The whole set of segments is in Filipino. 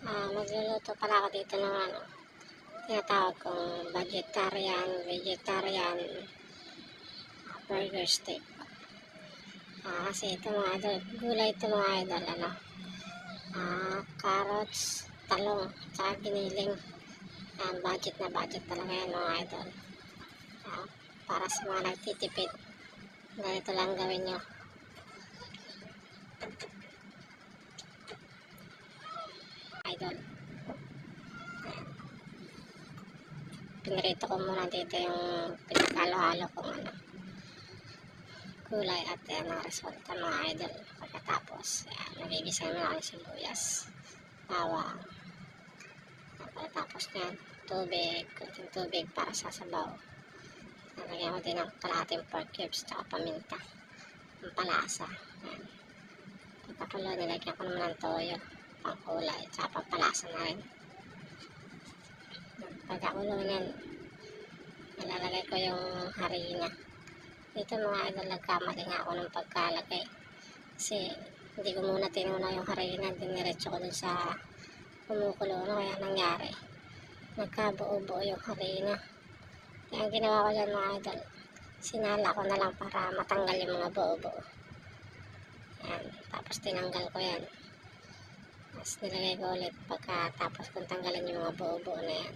Magluluto pala ako dito ng tinatawag kong vegetarian burger steak. Kasi ito mga idol, gulay ito mga idol, carrots, talong, tsaka giniling. Budget na budget talaga yan mga idol. Para sa mga nagtitipid, ganito lang gawin nyo. Idol, pinirito ko muna dito yung pinaghalo-halo kong gulay at yan ang resulta mga idol. Pagkatapos nagigisa na ako ng sibuyas, bawang, pagkatapos nyan kunting tubig para sa sabaw. Nalagyan ko din ng kalahating pork cubes tsaka paminta, ang palasa. Pagkakulo, nilagyan ko naman ng toyo, pangkulay tsaka pampalasa na rin. Pagkakulo nyan, nilalagay ko yung harina. Dito mga idol, nagkamali nga ako ng pagkalagay kasi hindi ko muna tinuna yung harina, diniretso ko dun sa kumukulo na, kaya nangyari nagkabuo-buo yung harina. Kaya ang ginawa ko dyan mga idol, sinala ko na lang para matanggal yung mga buo-buo. Yan, tapos tinanggal ko yan, tapos nilagay ko ulit. Pagkatapos kung tanggalin yung mga buo-buo na yan,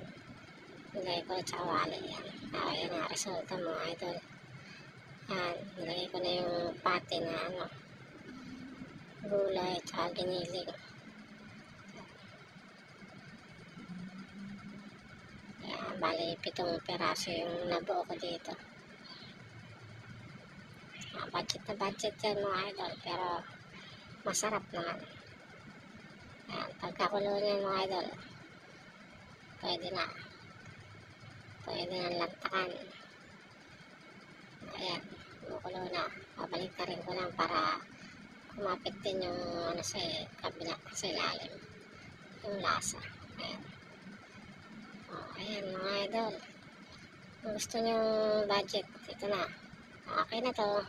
nilagay ko ulit sa kawali. Yan, yan ang resulta mga idol. Yan, nilagay ko na yung pati na gulay tsaka giniling. Yan, bali 7 peraso yung nabuo ko dito. Budget na budget yan mga idol, pero masarap naman. Yan, pagkakulo niya mga idol, pwede na lantakan. Ayan, kumukulo na. Babalik na rin ko lang para kumapit din yung sa kabila, sa ilalim, yung lasa. Ayan. Ayan mga idol, kung gusto nyo budget, ito na, okay na to.